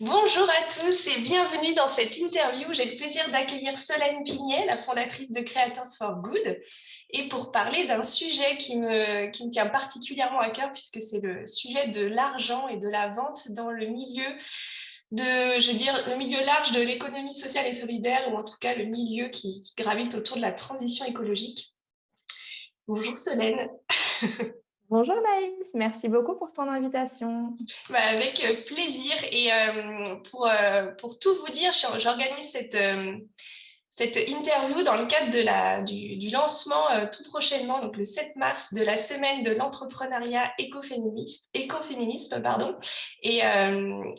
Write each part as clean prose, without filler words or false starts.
Bonjour à tous et bienvenue dans cette interview. J'ai le plaisir d'accueillir Solène Pignet, la fondatrice de Creators for Good, et pour parler d'un sujet qui me tient particulièrement à cœur puisque c'est le sujet de l'argent et de la vente dans le milieu je veux dire, le milieu large de l'économie sociale et solidaire, ou en tout cas le milieu qui gravite autour de la transition écologique. Bonjour Solène. Bonjour Naïs, merci beaucoup pour ton invitation. Bah, avec plaisir. Et pour tout vous dire, j'organise cette interview dans le cadre du lancement tout prochainement, donc le 7 mars, de la semaine de l'entrepreneuriat écoféminisme, pardon, et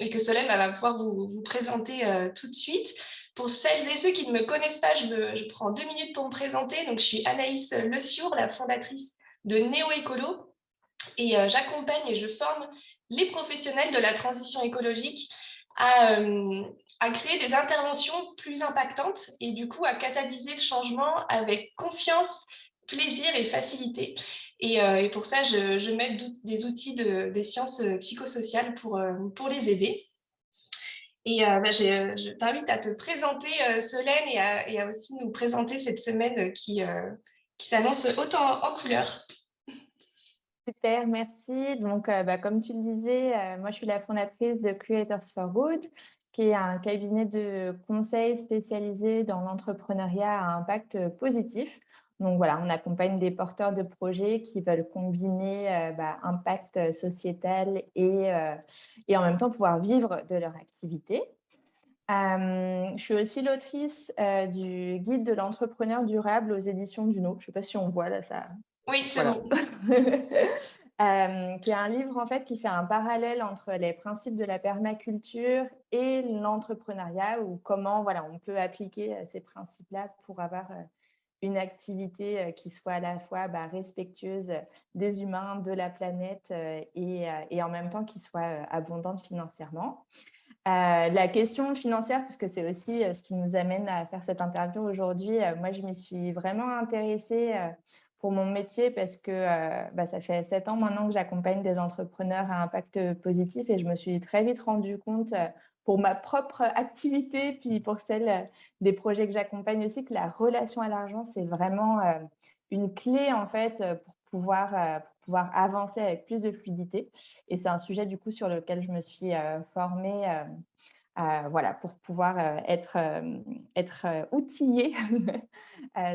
que Solène va pouvoir vous présenter tout de suite. Pour celles et ceux qui ne me connaissent pas, je prends 2 minutes pour me présenter. Donc, je suis Anaïs Le Siour, la fondatrice de Néo Écolo. Et j'accompagne et je forme les professionnels de la transition écologique à créer des interventions plus impactantes et du coup à catalyser le changement avec confiance, plaisir et facilité. Et pour ça, je mets des outils des sciences psychosociales pour les aider. Et je t'invite à te présenter, Solène, et à aussi nous présenter cette semaine qui s'annonce autant en couleurs. Super, merci. Donc, comme tu le disais, moi je suis la fondatrice de Creators for Good, qui est un cabinet de conseil spécialisé dans l'entrepreneuriat à impact positif. Donc voilà, on accompagne des porteurs de projets qui veulent combiner impact sociétal et en même temps pouvoir vivre de leur activité. Je suis aussi l'autrice du guide de l'entrepreneur durable aux éditions Duno. Je ne sais pas si on voit là ça. Oui, c'est Voilà. bon. Qui est un livre en fait qui fait un parallèle entre les principes de la permaculture et l'entrepreneuriat, ou comment voilà, on peut appliquer ces principes-là pour avoir une activité qui soit à la fois respectueuse des humains, de la planète et en même temps qui soit abondante financièrement. La question financière, puisque c'est aussi ce qui nous amène à faire cette interview aujourd'hui, moi, je m'y suis vraiment intéressée pour mon métier parce que ça fait 7 ans maintenant que j'accompagne des entrepreneurs à impact positif et je me suis très vite rendu compte pour ma propre activité, puis pour celle des projets que j'accompagne aussi, que la relation à l'argent, c'est vraiment une clé en fait pour pouvoir avancer avec plus de fluidité. Et c'est un sujet du coup sur lequel je me suis formée voilà, pour pouvoir être outillée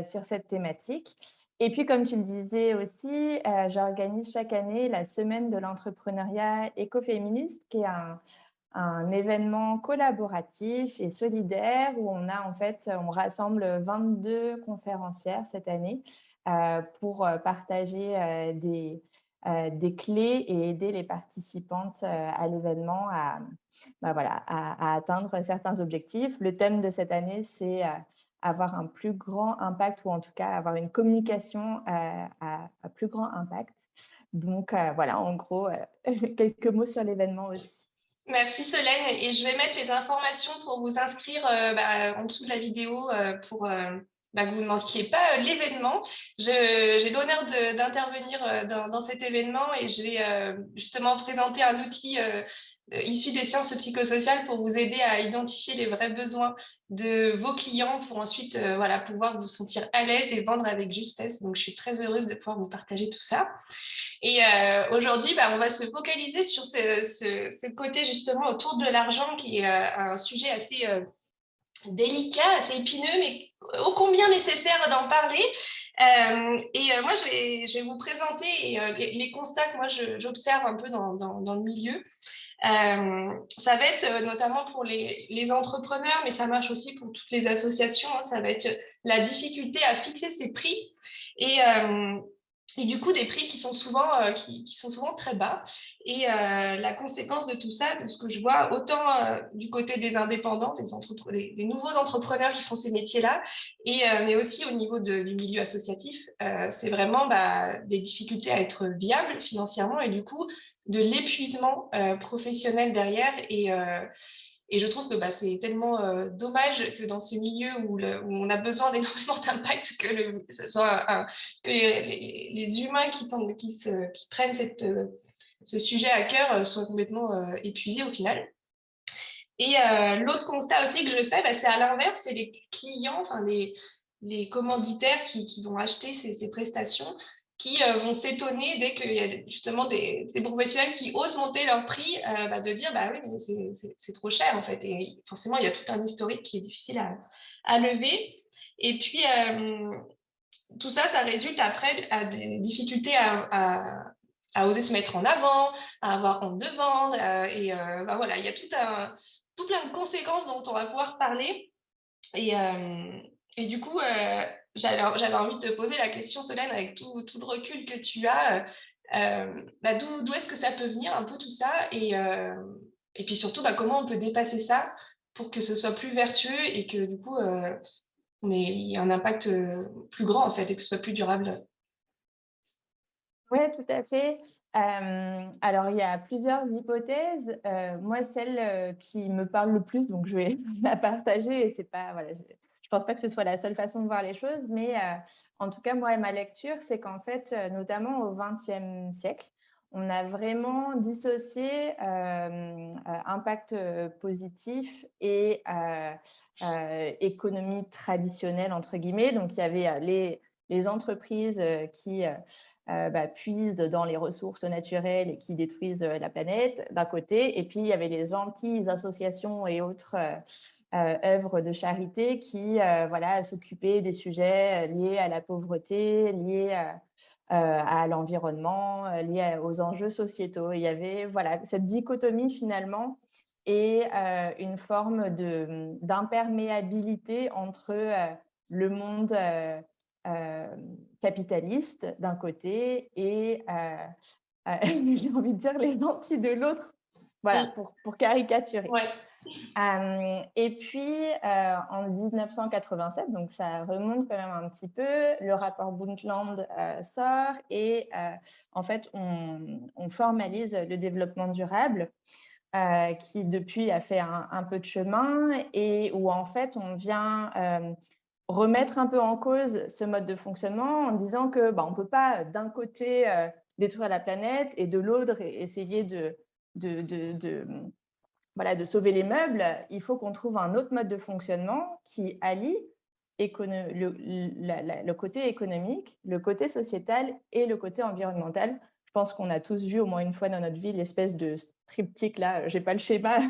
sur cette thématique. Et puis, comme tu le disais aussi, j'organise chaque année la semaine de l'entrepreneuriat écoféministe, qui est un événement collaboratif et solidaire où on rassemble 22 conférencières cette année pour partager des clés et aider les participantes à l'événement à atteindre certains objectifs. Le thème de cette année, c'est avoir un plus grand impact, ou en tout cas avoir une communication à plus grand impact. Donc voilà, en gros, quelques mots sur l'événement aussi. Merci Solène, et je vais mettre les informations pour vous inscrire en dessous de la vidéo pour que vous ne manquiez pas l'événement. J'ai l'honneur d'intervenir dans cet événement et je vais justement présenter un outil issu des sciences psychosociales pour vous aider à identifier les vrais besoins de vos clients pour ensuite pouvoir vous sentir à l'aise et vendre avec justesse. Donc je suis très heureuse de pouvoir vous partager tout ça. Et aujourd'hui, on va se focaliser sur ce côté justement autour de l'argent qui est un sujet assez délicat, assez épineux, mais ô combien nécessaire d'en parler. Moi, je vais vous présenter les constats que moi j'observe un peu dans le milieu. Ça va être notamment pour les entrepreneurs, mais ça marche aussi pour toutes les associations. Hein, ça va être la difficulté à fixer ses prix et, euh, et du coup des prix qui sont souvent très bas. Et la conséquence de tout ça, de ce que je vois, autant du côté des indépendants, des nouveaux entrepreneurs qui font ces métiers-là, mais aussi au niveau du milieu associatif, c'est vraiment des difficultés à être viable financièrement et du coup de l'épuisement professionnel derrière. Et je trouve que c'est tellement dommage que dans ce milieu où on a besoin d'énormément d'impact, que les humains qui prennent ce sujet à cœur soient complètement épuisés au final. Et l'autre constat aussi que je fais, bah, c'est à l'inverse, c'est les clients, enfin les commanditaires qui vont acheter ces prestations, qui vont s'étonner dès qu'il y a justement des professionnels qui osent monter leur prix, bah, de dire bah oui, mais c'est trop cher en fait. Et forcément, il y a tout un historique qui est difficile à lever. Et puis, tout ça, ça résulte après à des difficultés à oser se mettre en avant, à avoir honte de vendre. Et bah voilà, il y a tout plein de conséquences dont on va pouvoir parler. Et, et du coup, j'avais envie de te poser la question, Solène, avec tout le recul que tu as, bah, d'où est-ce que ça peut venir un peu tout ça et puis surtout, bah, comment on peut dépasser ça pour que ce soit plus vertueux et que du coup, il y ait un impact plus grand en fait et que ce soit plus durable. Oui, tout à fait. Alors, il y a plusieurs hypothèses. Moi, celle qui me parle le plus, donc je vais la partager. Et c'est pas, voilà, je ne pense pas que ce soit la seule façon de voir les choses, mais en tout cas, moi et ma lecture, c'est qu'en fait, notamment au XXe siècle, on a vraiment dissocié impact positif et économie traditionnelle, entre guillemets. Donc, il y avait les entreprises qui puisent dans les ressources naturelles et qui détruisent la planète d'un côté, et puis il y avait les anti-associations et autres œuvres de charité qui voilà, s'occupaient des sujets liés à la pauvreté, liés à l'environnement, liés aux enjeux sociétaux. Il y avait voilà, cette dichotomie finalement et une forme d'imperméabilité entre le monde capitaliste d'un côté et j'ai envie de dire les lentilles de l'autre, voilà, Mm. pour caricaturer. Ouais. Et puis, en 1987, donc ça remonte quand même un petit peu, le rapport Brundtland sort et en fait, on formalise le développement durable qui depuis a fait un peu de chemin et où en fait on vient remettre un peu en cause ce mode de fonctionnement en disant que on ne peut pas d'un côté détruire la planète et de l'autre essayer de voilà, de sauver les meubles. Il faut qu'on trouve un autre mode de fonctionnement qui allie le côté économique, le côté sociétal et le côté environnemental. Je pense qu'on a tous vu au moins une fois dans notre vie l'espèce de triptyque là, j'ai pas le schéma,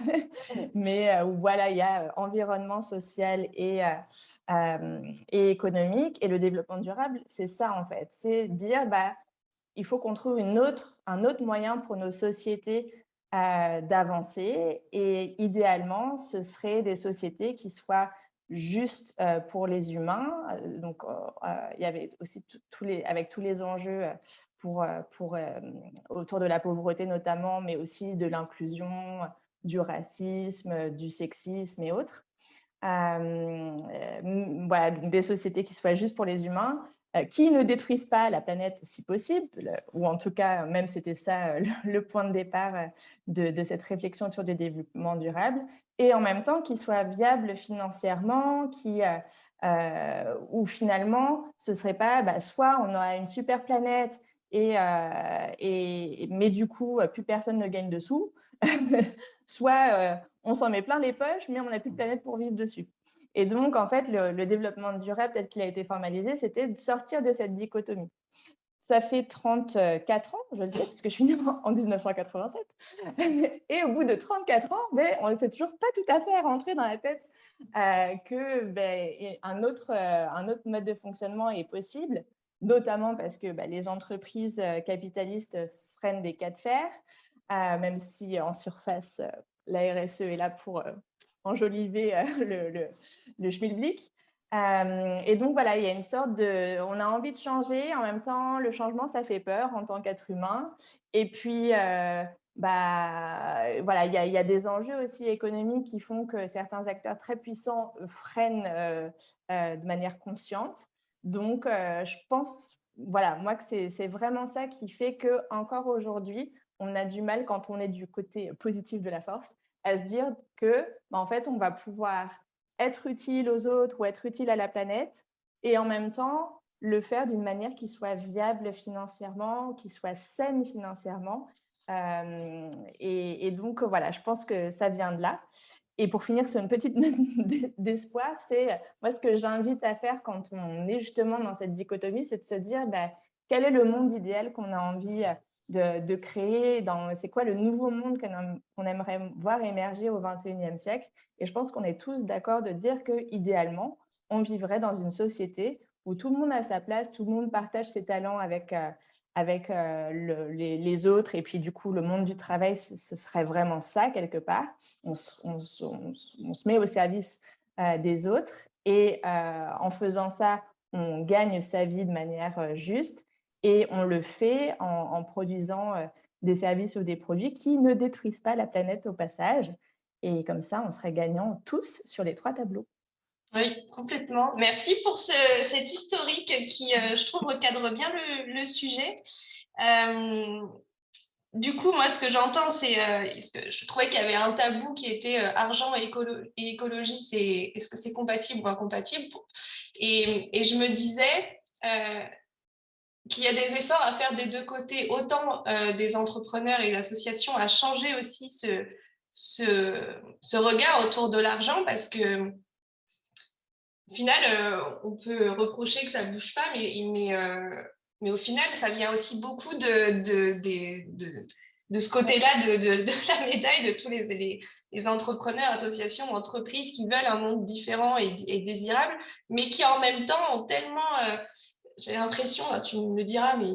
mais où voilà, il y a environnement, social et économique. Et le développement durable, c'est ça en fait, c'est dire il faut qu'on trouve un autre moyen pour nos sociétés d'avancer. Et idéalement, ce serait des sociétés qui soient justes pour les humains. Donc, il y avait aussi avec tous les enjeux autour de la pauvreté notamment, mais aussi de l'inclusion, du racisme, du sexisme et autres. Voilà, donc des sociétés qui soient justes pour les humains, qui ne détruisent pas la planète si possible, ou en tout cas, même c'était ça le point de départ de cette réflexion sur le développement durable, et en même temps qui soient viables financièrement, où finalement, ce ne serait pas soit on aura une super planète, mais du coup, plus personne ne gagne dessous, soit on s'en met plein les poches, mais on n'a plus de planète pour vivre dessus. Et donc, en fait, le développement durable tel qu'il a été formalisé, c'était de sortir de cette dichotomie. Ça fait 34 ans, je le sais, parce que je suis née en 1987. Et au bout de 34 ans, on ne s'est toujours pas tout à fait rentré dans la tête qu'un autre mode de fonctionnement est possible, notamment parce que les entreprises capitalistes freinent des cas de fer, même si en surface, la RSE est là pour enjoliver le schmilblick. Et donc, voilà, il y a une sorte on a envie de changer, en même temps, le changement, ça fait peur en tant qu'être humain. Et puis, voilà, il y a des enjeux aussi économiques qui font que certains acteurs très puissants freinent de manière consciente. Donc, je pense, voilà, moi, que c'est vraiment ça qui fait qu'encore aujourd'hui, on a du mal, quand on est du côté positif de la force, à se dire que, en fait, on va pouvoir être utile aux autres ou être utile à la planète et en même temps le faire d'une manière qui soit viable financièrement, qui soit saine financièrement. Et donc, voilà, je pense que ça vient de là. Et pour finir sur une petite note d'espoir, c'est moi ce que j'invite à faire quand on est justement dans cette dichotomie, c'est de se dire bah, quel est le monde idéal qu'on a envie de créer, c'est quoi le nouveau monde qu'on aimerait voir émerger au XXIe siècle. Et je pense qu'on est tous d'accord de dire que idéalement, on vivrait dans une société où tout le monde a sa place, tout le monde partage ses talents avec les autres, et puis du coup, le monde du travail, ce serait vraiment ça quelque part. On se met au service des autres, et en faisant ça, on gagne sa vie de manière juste, et on le fait en produisant des services ou des produits qui ne détruisent pas la planète au passage. Et comme ça, on serait gagnants tous sur les 3 tableaux. Oui, complètement. Merci pour cet historique qui, je trouve, recadre bien le sujet. Du coup, moi, ce que j'entends, c'est parce que je trouvais qu'il y avait un tabou qui était argent et écologie, est-ce que c'est compatible ou incompatible? Et je me disais qu'il y a des efforts à faire des deux côtés, autant des entrepreneurs et des associations à changer aussi ce regard autour de l'argent, parce que au final, on peut reprocher que ça ne bouge pas, mais au final, ça vient aussi beaucoup de ce côté-là de la médaille, de tous les entrepreneurs, associations, entreprises qui veulent un monde différent et désirable, mais qui en même temps ont tellement, j'ai l'impression, tu me le diras, mais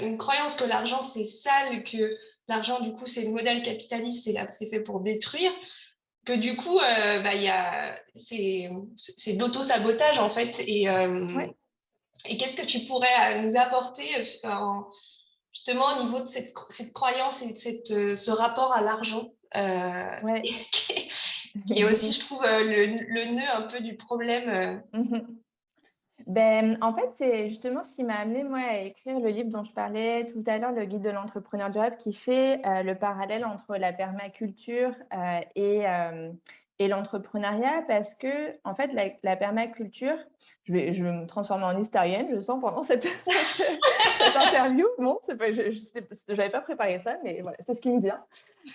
une croyance que l'argent c'est sale, que l'argent du coup c'est le modèle capitaliste, c'est fait pour détruire, que du coup, c'est de l'auto-sabotage en fait. Ouais. Et qu'est-ce que tu pourrais nous apporter justement au niveau de cette croyance et de ce rapport à l'argent Ouais. qui est aussi, je trouve, le nœud un peu du problème. Ben, en fait, c'est justement ce qui m'a amené moi à écrire le livre dont je parlais tout à l'heure, le guide de l'entrepreneur durable, qui fait le parallèle entre la permaculture et l'entrepreneuriat, parce que en fait, la permaculture, je vais me transformer en historienne, je sens, pendant cette interview. Bon, j'avais pas préparé ça, mais voilà, c'est ce qui me vient.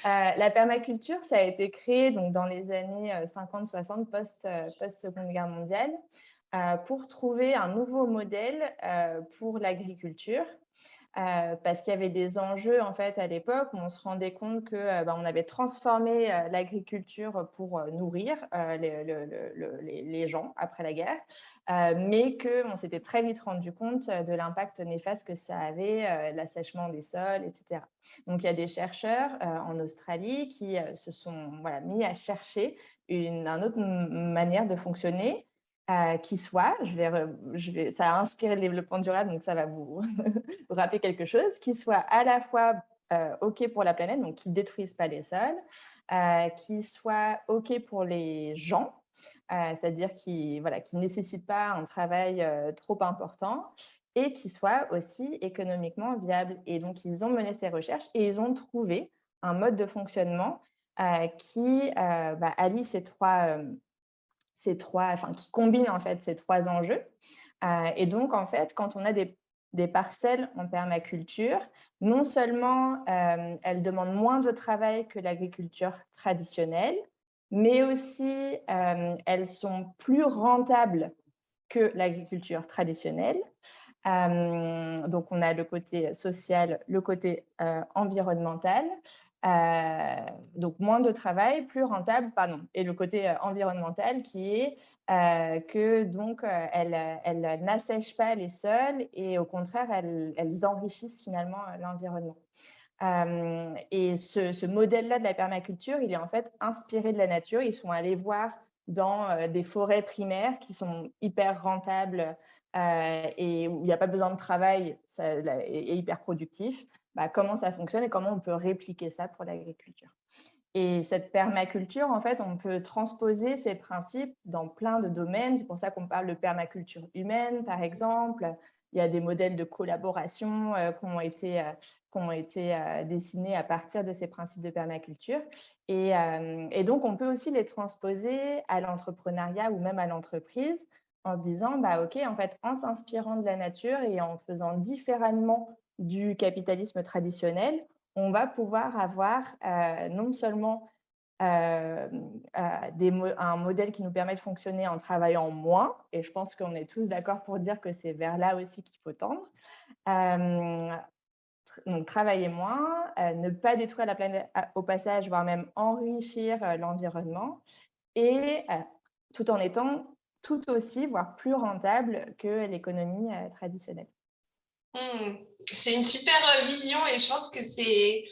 La permaculture, ça a été créé donc dans les années 50-60, post-Seconde Guerre mondiale, pour trouver un nouveau modèle pour l'agriculture. Parce qu'il y avait des enjeux en fait à l'époque où on se rendait compte que on avait transformé l'agriculture pour nourrir les gens après la guerre, mais qu'on s'était très vite rendu compte de l'impact néfaste que ça avait, l'assèchement des sols, etc. Donc il y a des chercheurs en Australie qui se sont mis à chercher une autre manière de fonctionner, qui soit, ça a inspiré le développement durable, donc ça va vous rappeler quelque chose, qui soit à la fois OK pour la planète, donc qui ne détruisent pas les sols, qui soit OK pour les gens, c'est-à-dire qui ne nécessitent pas un travail trop important, et qui soit aussi économiquement viable. Et donc, ils ont mené ces recherches et ils ont trouvé un mode de fonctionnement qui allie qui combine en fait ces 3 enjeux. Et donc, en fait, quand on a des parcelles en permaculture, non seulement elles demandent moins de travail que l'agriculture traditionnelle, mais aussi elles sont plus rentables que l'agriculture traditionnelle. Donc, on a le côté social, le côté environnemental. Donc, moins de travail, plus rentable, pardon. Et le côté environnemental qui est que donc elles n'assèchent pas les sols, et au contraire, elles enrichissent finalement l'environnement. Et ce modèle-là de la permaculture, il est en fait inspiré de la nature. Ils sont allés voir dans des forêts primaires qui sont hyper rentables et où il n'y a pas besoin de travail, et hyper productif, comment ça fonctionne et comment on peut répliquer ça pour l'agriculture. Et cette permaculture, en fait, on peut transposer ces principes dans plein de domaines. C'est pour ça qu'on parle de permaculture humaine, par exemple. Il y a des modèles de collaboration qui ont été dessinés à partir de ces principes de permaculture. Et donc, on peut aussi les transposer à l'entrepreneuriat ou même à l'entreprise en se disant, OK, en fait, en s'inspirant de la nature et en faisant différemment du capitalisme traditionnel, on va pouvoir avoir non seulement un modèle qui nous permet de fonctionner en travaillant moins. Et je pense qu'on est tous d'accord pour dire que c'est vers là aussi qu'il faut tendre. Donc, travailler moins, ne pas détruire la planète au passage, voire même enrichir l'environnement, et tout en étant tout aussi, voire plus rentable que l'économie traditionnelle. C'est une super vision et je pense que c'est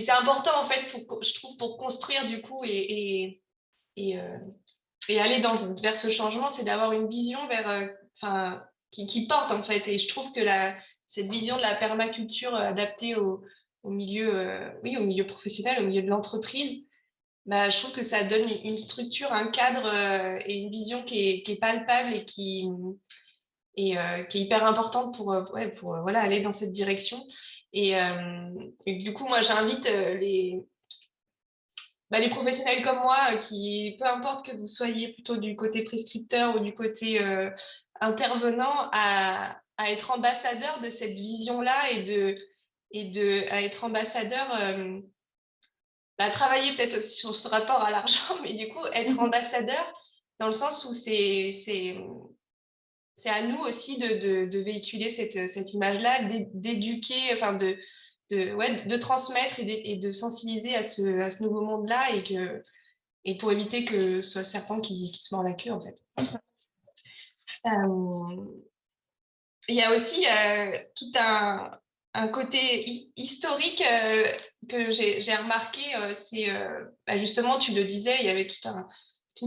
important en fait je trouve pour construire du coup et aller vers ce changement, c'est d'avoir une vision qui porte en fait. Et je trouve que cette vision de la permaculture adaptée au milieu, oui, au milieu professionnel, au milieu de l'entreprise, bah, je trouve que ça donne une structure, un cadre et une vision qui est palpable et qui est hyper importante pour voilà, aller dans cette direction. Et, du coup, moi, j'invite les professionnels comme moi, qui, peu importe que vous soyez plutôt du côté prescripteur ou du côté intervenant, à être ambassadeur de cette vision-là à être ambassadeur, travailler peut-être aussi sur ce rapport à l'argent, mais du coup, être ambassadeur dans le sens où c'est à nous aussi de véhiculer cette image-là, d'éduquer, enfin de transmettre et de sensibiliser à ce nouveau monde-là et pour éviter que ce soit le serpent qui se mord la queue, en fait. Il y a aussi tout un côté historique que j'ai remarqué. C'est justement, tu le disais, il y avait tout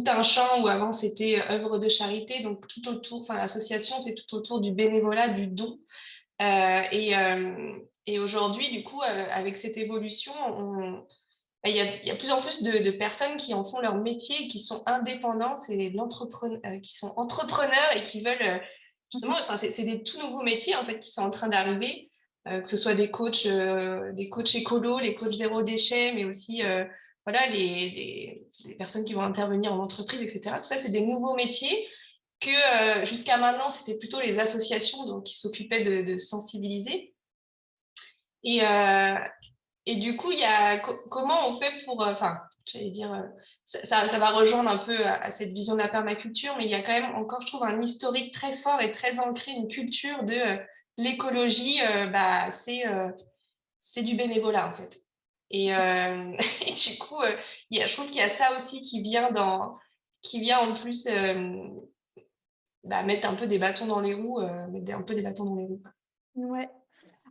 un champ où avant c'était œuvre de charité, donc tout autour, enfin l'association, c'est tout autour du bénévolat, du don. Et aujourd'hui, du coup, avec cette évolution, il y a plus en plus de personnes qui en font leur métier et qui sont indépendants, qui sont entrepreneurs et qui veulent justement, c'est des tout nouveaux métiers en fait qui sont en train d'arriver, que ce soit des coachs écolos, les coachs zéro déchet, mais aussi voilà, les personnes qui vont intervenir en entreprise, etc. Tout ça, c'est des nouveaux métiers que jusqu'à maintenant, c'était plutôt les associations donc, qui s'occupaient de sensibiliser. Et du coup, il y a comment on fait pour, j'allais dire, ça va rejoindre un peu à cette vision de la permaculture, mais il y a quand même encore, je trouve, un historique très fort et très ancré, une culture de l'écologie, c'est du bénévolat en fait. Et, et du coup, je trouve qu'il y a ça aussi qui vient en plus mettre un peu des bâtons dans les roues, mettre un peu des bâtons dans les roues. Ouais.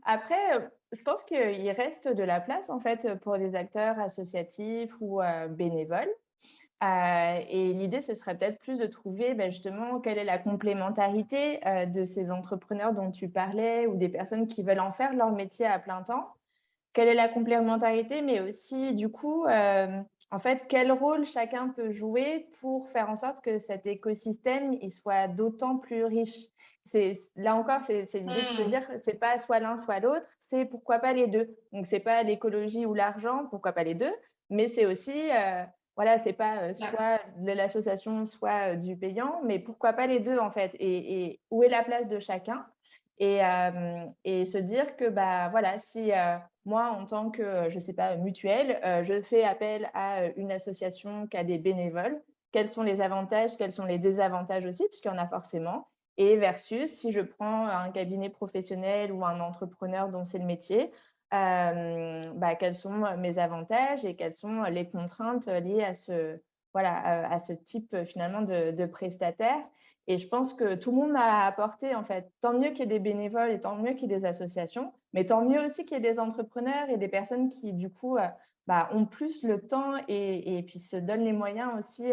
Après, je pense qu'il reste de la place, en fait, pour des acteurs associatifs ou bénévoles. Et l'idée, ce serait peut-être plus de trouver, justement, quelle est la complémentarité de ces entrepreneurs dont tu parlais ou des personnes qui veulent en faire leur métier à plein temps. Quelle est la complémentarité, mais aussi, du coup, en fait, quel rôle chacun peut jouer pour faire en sorte que cet écosystème il soit d'autant plus riche. Là encore, c'est l'idée de se dire, c'est pas soit l'un, soit l'autre, c'est pourquoi pas les deux. Donc, c'est pas l'écologie ou l'argent, pourquoi pas les deux, mais c'est aussi, voilà, c'est pas soit de l'association, soit du payant, mais pourquoi pas les deux, en fait. Et où est la place de chacun et se dire que, voilà, si moi, en tant que, je ne sais pas, mutuelle, je fais appel à une association qui a des bénévoles. Quels sont les avantages, quels sont les désavantages aussi, puisqu'il y en a forcément. Et versus, si je prends un cabinet professionnel ou un entrepreneur dont c'est le métier, quels sont mes avantages et quelles sont les contraintes liées à ce type finalement de prestataire. Et je pense que tout le monde a apporté, en fait. Tant mieux qu'il y ait des bénévoles et tant mieux qu'il y ait des associations, mais tant mieux aussi qu'il y ait des entrepreneurs et des personnes qui, du coup, ont plus le temps et puis se donnent les moyens aussi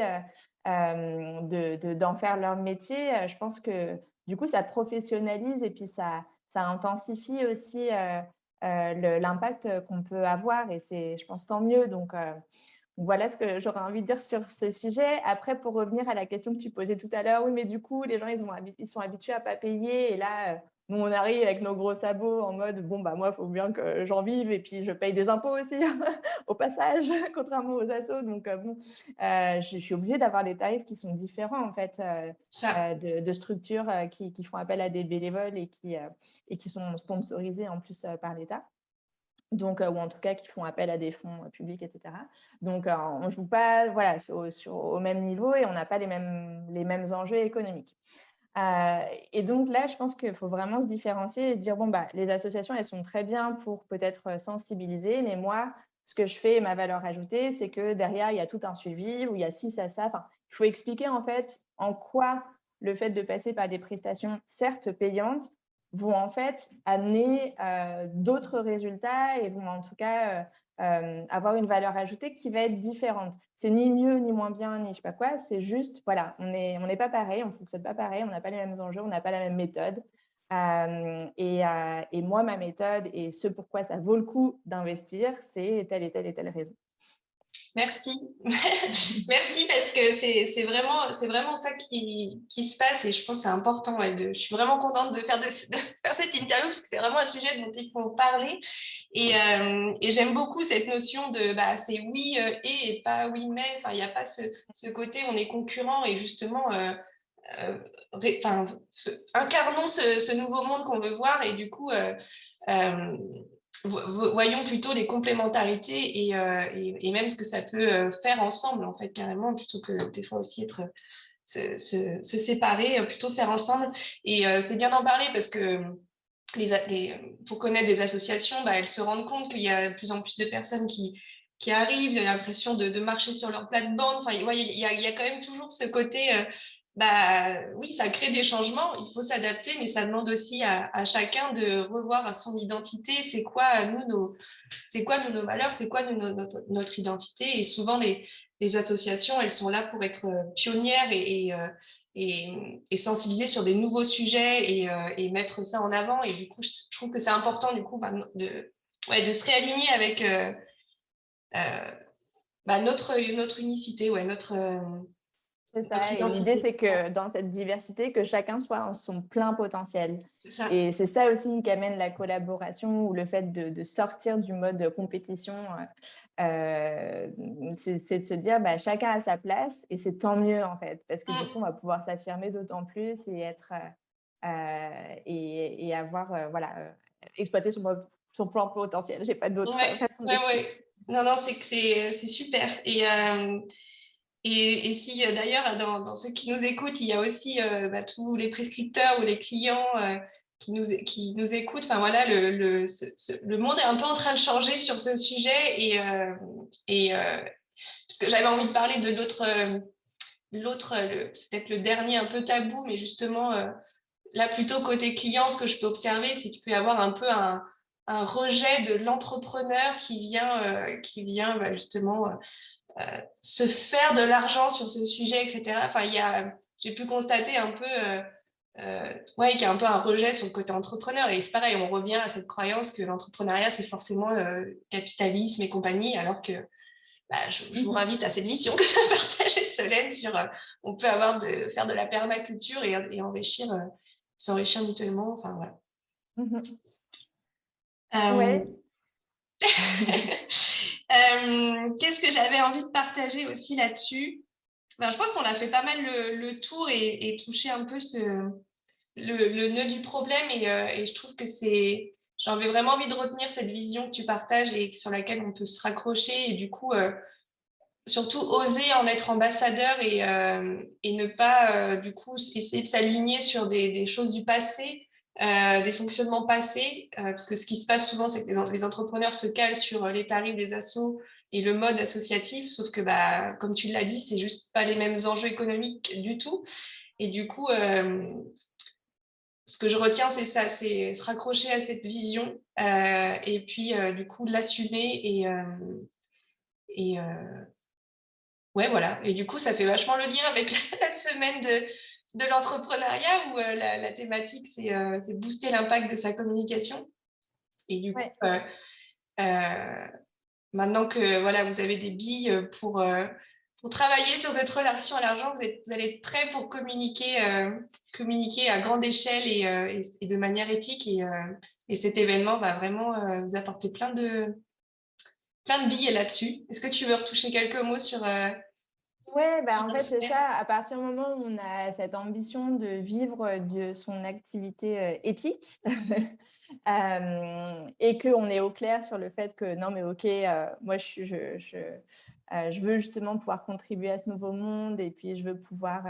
d'en faire leur métier. Je pense que, du coup, ça professionnalise et puis ça intensifie aussi l'impact qu'on peut avoir. Et c'est, je pense, tant mieux. Donc, voilà ce que j'aurais envie de dire sur ce sujet. Après, pour revenir à la question que tu posais tout à l'heure, oui, mais du coup, les gens, ils sont habitués à ne pas payer. Et là, nous, on arrive avec nos gros sabots en mode, bon, moi, il faut bien que j'en vive et puis je paye des impôts aussi, au passage, contrairement aux assos. Donc, je suis obligée d'avoir des tarifs qui sont différents, en fait, de structures qui font appel à des bénévoles et qui sont sponsorisées en plus par l'État. Donc, ou en tout cas qui font appel à des fonds publics, etc. Donc, on ne joue pas voilà, au même niveau et on n'a pas les mêmes enjeux économiques. Et donc là, je pense qu'il faut vraiment se différencier et dire, bon, bah, les associations, elles sont très bien pour peut-être sensibiliser, mais moi, ce que je fais, ma valeur ajoutée, c'est que derrière, il y a tout un suivi où il y a ci, ça. Enfin, il faut expliquer en fait en quoi le fait de passer par des prestations, certes payantes, vont en fait amener d'autres résultats et vont en tout cas avoir une valeur ajoutée qui va être différente. C'est ni mieux, ni moins bien, ni je sais pas quoi. C'est juste, voilà, on n'est pas pareil, on ne fonctionne pas pareil, on n'a pas les mêmes enjeux, on n'a pas la même méthode. Et moi, ma méthode et ce pourquoi ça vaut le coup d'investir, c'est telle et telle et telle raison. Merci. Merci parce que c'est vraiment ça qui se passe et je pense que c'est important. Ouais, je suis vraiment contente de faire cette interview parce que c'est vraiment un sujet dont il faut parler. Et j'aime beaucoup cette notion de bah, c'est oui et pas oui mais. Enfin, il n'y a pas ce côté on est concurrent et justement incarnons ce nouveau monde qu'on veut voir et du coup voyons plutôt les complémentarités et même ce que ça peut faire ensemble, en fait, carrément, plutôt que des fois aussi se séparer, plutôt faire ensemble. Et c'est bien d'en parler parce que pour connaître des associations, bah, elles se rendent compte qu'il y a de plus en plus de personnes qui arrivent, il y a l'impression de marcher sur leur plate-bande. Enfin, ouais, il y a quand même toujours ce côté bah oui, ça crée des changements, il faut s'adapter, mais ça demande aussi à chacun de revoir à son identité, c'est quoi nos valeurs, c'est quoi notre identité. Et souvent, les associations, elles sont là pour être pionnières et sensibiliser sur des nouveaux sujets et mettre ça en avant. Et du coup, je trouve que c'est important du coup de se réaligner avec notre unicité, C'est notre ça, et l'idée, identité. c'est que dans cette diversité, que chacun soit en son plein potentiel. C'est ça. Et c'est ça aussi qui amène la collaboration ou le fait de sortir du mode compétition. C'est de se dire, bah, chacun a sa place et c'est tant mieux en fait, parce que du coup, on va pouvoir s'affirmer d'autant plus et être et avoir voilà, exploiter son plein potentiel. J'ai pas d'autre Ouais, façon ouais, d'expliquer. ouais. Non, non, c'est que c'est super. Et si d'ailleurs, dans ceux qui nous écoutent, il y a aussi bah, tous les prescripteurs ou les clients qui nous écoutent, enfin voilà, le monde est un peu en train de changer sur ce sujet parce que j'avais envie de parler de c'est peut-être le dernier un peu tabou, mais justement, là plutôt côté client, ce que je peux observer, c'est qu'il peut y avoir un peu un rejet de l'entrepreneur qui vient bah, justement se faire de l'argent sur ce sujet, etc. Enfin, j'ai pu constater un peu ouais, qu'il y a un peu un rejet sur le côté entrepreneur. Et c'est pareil, on revient à cette croyance que l'entrepreneuriat, c'est forcément capitalisme et compagnie, alors que bah, je vous invite à cette vision que a partagée Solène sur on peut faire de la permaculture et s'enrichir mutuellement. Enfin, voilà. Mhm. Euh, Ouais. Qu'est-ce que j'avais envie de partager aussi là-dessus? Ben, je pense qu'on a fait pas mal le tour et touché un peu le nœud du problème et je trouve que j'avais vraiment envie de retenir cette vision que tu partages et sur laquelle on peut se raccrocher et du coup surtout oser en être ambassadeur et ne pas du coup essayer de s'aligner sur des choses du passé, des fonctionnements passés, parce que ce qui se passe souvent, c'est que les entrepreneurs se calent sur les tarifs des assos et le mode associatif, sauf que bah, comme tu l'as dit, c'est juste pas les mêmes enjeux économiques du tout. Et du coup, ce que je retiens, c'est ça, c'est se raccrocher à cette vision et puis du coup l'assumer et ouais, voilà. Et du coup, ça fait vachement le lien avec la semaine de l'entrepreneuriat où la thématique, c'est booster l'impact de sa communication. Et du coup, Ouais. euh, maintenant que voilà, vous avez des billes pour travailler sur cette relation à l'argent, vous allez être prêts pour communiquer à grande échelle et de manière éthique. Et cet événement va vraiment vous apporter plein de billes là-dessus. Est-ce que tu veux retoucher quelques mots Ouais, bah, en Ah, fait, c'est super. ça. À partir du moment où on a cette ambition de vivre de son activité, éthique, et qu'on est au clair sur le fait que non, mais OK, moi je veux justement pouvoir contribuer à ce nouveau monde et puis je veux pouvoir,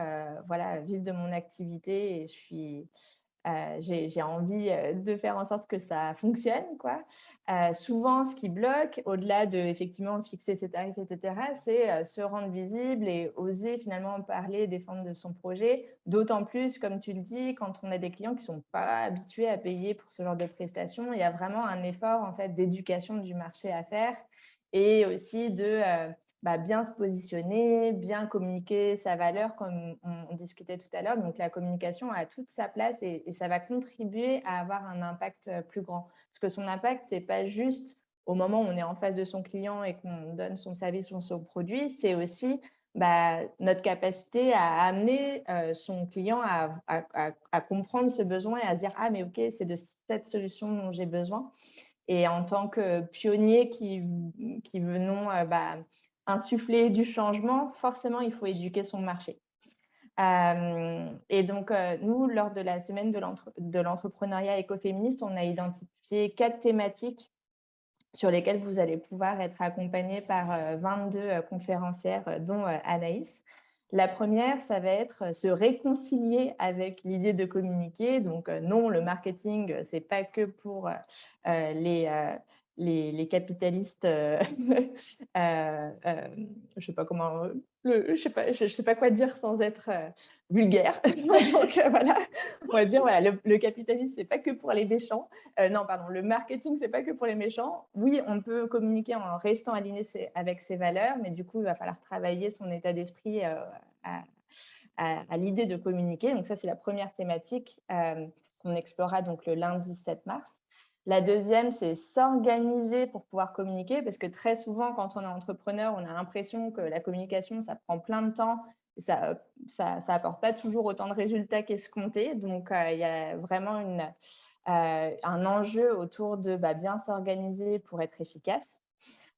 voilà, vivre de mon activité et j'ai envie, de faire en sorte que ça fonctionne, quoi. Souvent, ce qui bloque, au-delà de effectivement fixer ses tarifs et cetera, c'est, se rendre visible et oser finalement parler et défendre de son projet. D'autant plus, comme tu le dis, quand on a des clients qui sont pas habitués à payer pour ce genre de prestations, il y a vraiment un effort, en fait, d'éducation du marché à faire et aussi de, bien se positionner, bien communiquer sa valeur comme on discutait tout à l'heure. Donc la communication a toute sa place et ça va contribuer à avoir un impact, plus grand. Parce que son impact, c'est pas juste au moment où on est en face de son client et qu'on donne son service ou son produit, c'est aussi, notre capacité à amener, son client à comprendre ce besoin et à se dire: «Ah mais OK, c'est de cette solution dont j'ai besoin». Et en tant que pionniers qui venons, insuffler du changement, forcément, il faut éduquer son marché. Et donc, nous, lors de la semaine de l'entrepreneuriat écoféministe, on a identifié 4 thématiques sur lesquelles vous allez pouvoir être accompagnés par, 22, conférencières, dont, Anaïs. La première, ça va être, se réconcilier avec l'idée de communiquer. Donc, non, le marketing, c'est pas que pour, les, les capitalistes, je sais pas comment, je sais pas quoi dire sans être, vulgaire. Donc, voilà, on va dire, voilà, le capitalisme, c'est pas que pour les méchants. Non, pardon, le marketing, c'est pas que pour les méchants. Oui, on peut communiquer en restant aligné avec ses valeurs, mais du coup, il va falloir travailler son état d'esprit à, à l'idée de communiquer. Donc ça, c'est la première thématique qu'on explorera donc le lundi 7 mars. La deuxième, c'est s'organiser pour pouvoir communiquer, parce que très souvent, quand on est entrepreneur, on a l'impression que la communication, ça prend plein de temps, et ça apporte pas toujours autant de résultats qu'escompté. Donc, il y a vraiment un enjeu autour de bien s'organiser pour être efficace.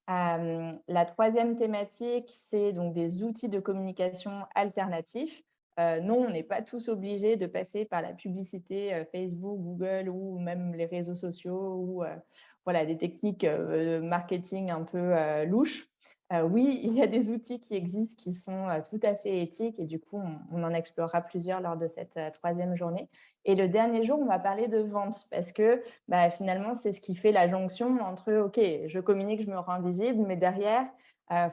La troisième thématique, c'est donc des outils de communication alternatifs. Non, on n'est pas tous obligés de passer par la publicité Facebook, Google ou même les réseaux sociaux ou voilà, des techniques marketing un peu louches. Oui, il y a des outils qui existent qui sont tout à fait éthiques et du coup, on en explorera plusieurs lors de cette troisième journée. Et le dernier jour, on va parler de vente parce que finalement, c'est ce qui fait la jonction entre OK, je communique, je me rends visible, mais derrière,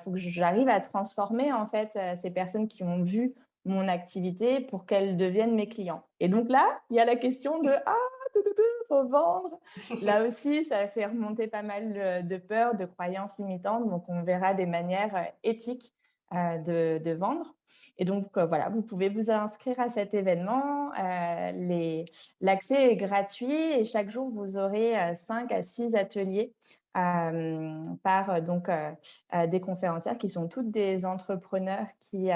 faut que j'arrive à transformer en fait ces personnes qui ont vu mon activité pour qu'elles deviennent mes clients. Et donc là, il y a la question de ah, faut vendre. Là aussi, ça fait remonter pas mal de peurs, de croyances limitantes. Donc, on verra des manières éthiques de vendre. Et donc, voilà, vous pouvez vous inscrire à cet événement. L'accès est gratuit et chaque jour, vous aurez 5 à 6 ateliers par des conférencières qui sont toutes des entrepreneurs qui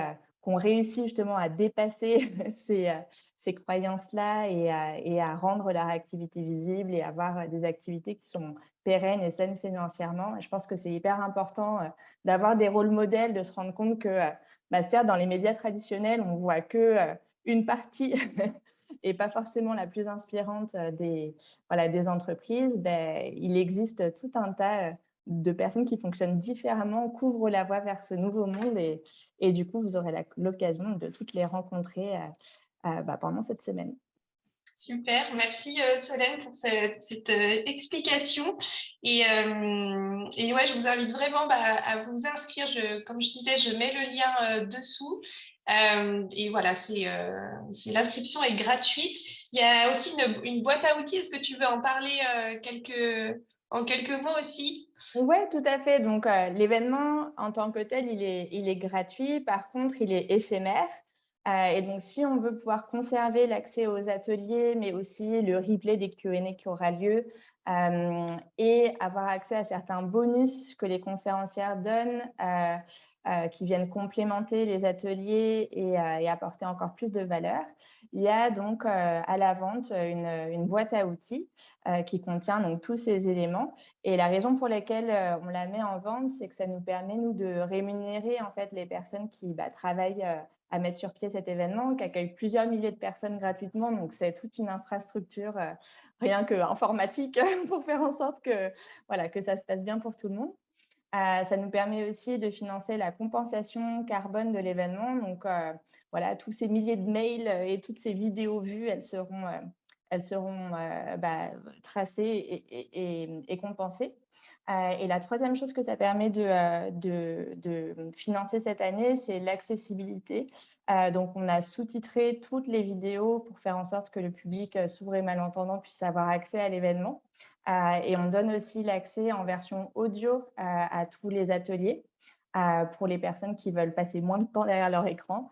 ont réussi justement à dépasser ces croyances-là et à rendre leur activité visible et avoir des activités qui sont pérennes et saines financièrement. Et je pense que c'est hyper important d'avoir des rôles modèles, de se rendre compte que certes, dans les médias traditionnels, on voit que une partie et pas forcément la plus inspirante des entreprises. Il existe tout un tas de personnes qui fonctionnent différemment, couvrent la voie vers ce nouveau monde et du coup, vous aurez l'occasion de toutes les rencontrer pendant cette semaine. Super, merci Solène pour cette explication. Et ouais, je vous invite vraiment à vous inscrire. Comme je disais, je mets le lien dessous. Et voilà, l'inscription est gratuite. Il y a aussi une boîte à outils. Est-ce que tu veux en parler en quelques mots aussi? Oui, tout à fait. Donc, l'événement en tant que tel, il est gratuit. Par contre, il est éphémère. Et donc, si on veut pouvoir conserver l'accès aux ateliers, mais aussi le replay des Q&A qui aura lieu, et avoir accès à certains bonus que les conférencières donnent, qui viennent complémenter les ateliers et apporter encore plus de valeur. Il y a donc à la vente une boîte à outils qui contient donc tous ces éléments. Et la raison pour laquelle on la met en vente, c'est que ça nous permet, nous, de rémunérer en fait les personnes qui travaillent à mettre sur pied cet événement, qui accueille plusieurs milliers de personnes gratuitement. Donc, c'est toute une infrastructure, rien que informatique, pour faire en sorte que, voilà, que ça se passe bien pour tout le monde. Ça nous permet aussi de financer la compensation carbone de l'événement. Donc, voilà, tous ces milliers de mails et toutes ces vidéos vues, elles seront tracées et compensées. Et la troisième chose que ça permet de financer cette année, c'est l'accessibilité. Donc, on a sous-titré toutes les vidéos pour faire en sorte que le public sourd et malentendant puisse avoir accès à l'événement. Et on donne aussi l'accès en version audio à tous les ateliers pour les personnes qui veulent passer moins de temps derrière leur écran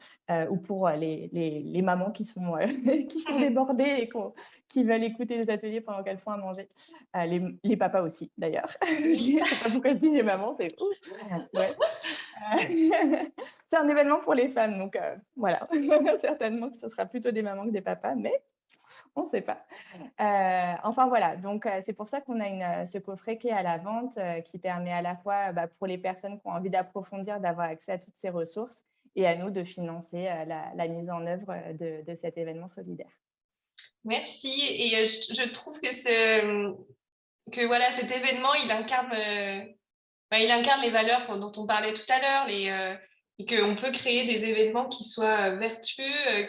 ou pour les mamans qui sont, qui sont débordées et qui veulent écouter les ateliers pendant qu'elles font à manger. Les papas aussi, d'ailleurs. Je ne sais pas pourquoi je dis les mamans, c'est ouf. Ouais. C'est un événement pour les femmes, donc voilà. Certainement que ce sera plutôt des mamans que des papas, mais on ne sait pas. Enfin voilà, donc c'est pour ça qu'on a ce coffret qui est à la vente, qui permet à la fois pour les personnes qui ont envie d'approfondir, d'avoir accès à toutes ces ressources et à nous de financer la mise en œuvre de cet événement solidaire. Merci. Et je trouve que voilà, cet événement, il incarne les valeurs dont on parlait tout à l'heure, et qu'on peut créer des événements qui soient vertueux,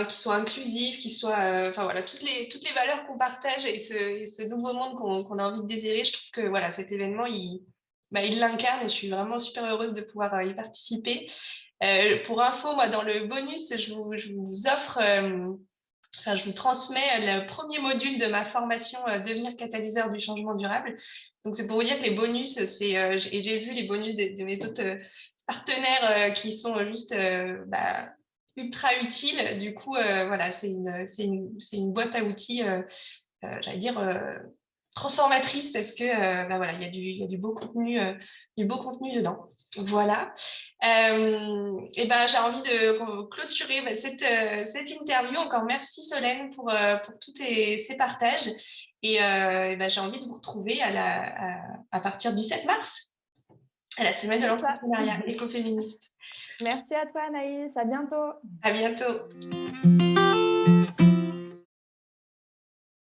qui soient inclusifs, voilà, toutes les valeurs qu'on partage et ce nouveau monde qu'on a envie de désirer. Je trouve que voilà, cet événement, il l'incarne, et je suis vraiment super heureuse de pouvoir y participer. Pour info, moi, dans le bonus, je vous offre... je vous transmets le premier module de ma formation Devenir catalyseur du changement durable. Donc, c'est pour vous dire que les bonus, et j'ai vu les bonus de mes autres partenaires qui sont juste ultra utiles. Du coup, voilà, c'est une boîte à outils, j'allais dire, transformatrice, parce que voilà, il y a du beau contenu dedans. Voilà. Et j'ai envie de clôturer cette interview. Encore merci Solène pour tous ces partages. Et j'ai envie de vous retrouver à partir du 7 mars, à la semaine de l'entrepreneuriat écoféministe. Merci à toi Anaïs, à bientôt. À bientôt.